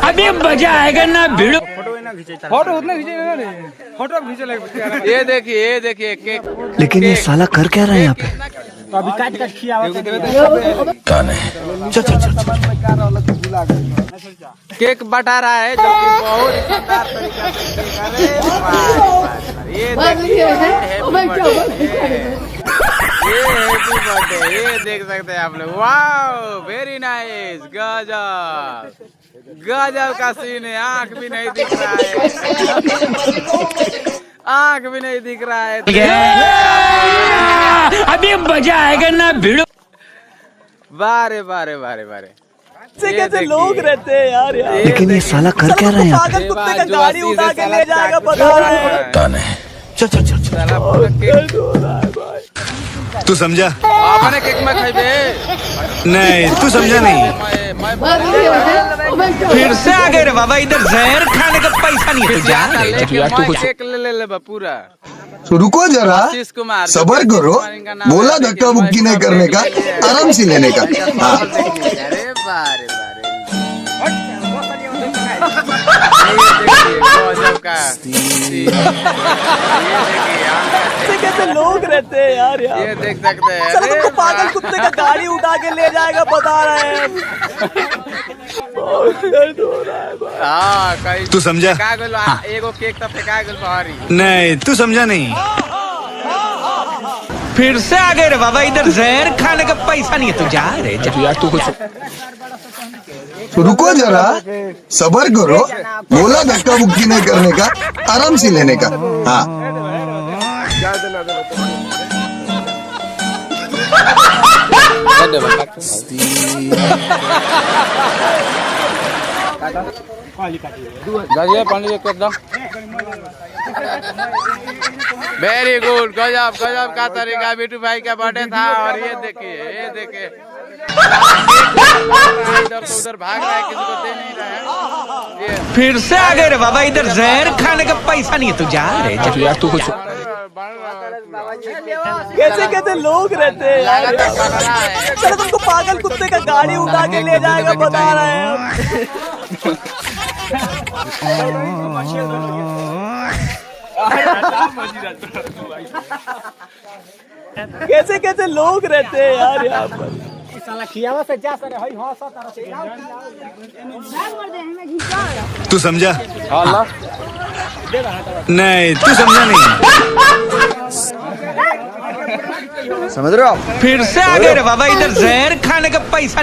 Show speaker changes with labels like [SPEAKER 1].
[SPEAKER 1] अभी मजा आएगा ना भिड़ो।
[SPEAKER 2] फोटो उतना खींचे ना रे, फोटो खींचे लगे।
[SPEAKER 3] ये देखिए केक।
[SPEAKER 4] लेकिन ये साला कर क्या रहा है यहाँ पे?
[SPEAKER 2] तो अभी काट काट खियावा
[SPEAKER 4] कौन है? चल चल चल
[SPEAKER 3] केक बटा रहा है जो कि बहुत शानदार तरीका से केक। अरे वाह, ये देखिए हैप्पी बर्थडे, ये देख सकते हैं आप लोग। वाओ वेरी नाइस, गजब का सीन है। आंख भी नहीं दिख रहा है, आंख भी नहीं दिख रहा है।
[SPEAKER 1] अभी मजा आएगा ना भिड़ो।
[SPEAKER 3] बारे
[SPEAKER 5] कैसे लोग रहते हैं यार।
[SPEAKER 4] लेकिन ये साला कर क्या रहा है यहाँ पे?
[SPEAKER 5] पागल कुत्ते का गाड़ी उठा के ले जाएगा, बता रहे हैं।
[SPEAKER 4] कौन है? चल चल चल तू समझा?
[SPEAKER 3] आपने केक में खाई
[SPEAKER 4] नहीं तू समझा नहीं।
[SPEAKER 1] फिर से आ गए रे बाबा, इधर जहर खाने का पैसा नहीं है। जा
[SPEAKER 3] केक ले बापूरा।
[SPEAKER 6] तो रुको जरा, सबर करो। बोला धक्का मुक्की नहीं करने का, आराम से लेने का। हाँ।
[SPEAKER 3] अरे बारे
[SPEAKER 5] कैसे लोग रहते हैं यार।
[SPEAKER 3] ये देख सकते हैं।
[SPEAKER 5] चलो तुमको पागल कुत्ते का गाड़ी उठा के ले जाएगा, बता रहे हैं।
[SPEAKER 3] हाँ
[SPEAKER 4] तू समझा?
[SPEAKER 3] एगो केक तब फेंका गेल बाहरी।
[SPEAKER 4] नहीं तू समझा नहीं।
[SPEAKER 1] फिर से आ गए रे बाबा, इधर जहर खाने का पैसा नहीं है। तू जा रे यार, तू कुछ
[SPEAKER 6] तो रुको जरा, सबर करो। बोला धक्का मुक्की नहीं करने का, आराम से लेने का। हाँ।
[SPEAKER 3] वेरी गुड, गजब का तरीका। बिट्टू भाई का बर्थडे था और ये देखिए इधर तो उधर भाग रहा है, किसी को दे नहीं रहा है।
[SPEAKER 1] फिर से आ गए रे बाबा, इधर जहर खाने का पैसा नहीं है। तू जा रे यार, तू कुछ
[SPEAKER 5] कैसे लोग रहते हैं यार। चलो तुमको पागल कुत्ते का गाड़ी उठा के ले जाएगा, बता रहे हैं। कैसे लोग रहते हैं यार यहाँ पर।
[SPEAKER 2] साला खियावा से जा सर हई हां सा
[SPEAKER 4] तू समझा? नहीं तू समझा नहीं।
[SPEAKER 6] समझ रहे हो आप?
[SPEAKER 1] फिर से आ गए रे बाबा, इधर जहर खाने का पैसा नहीं।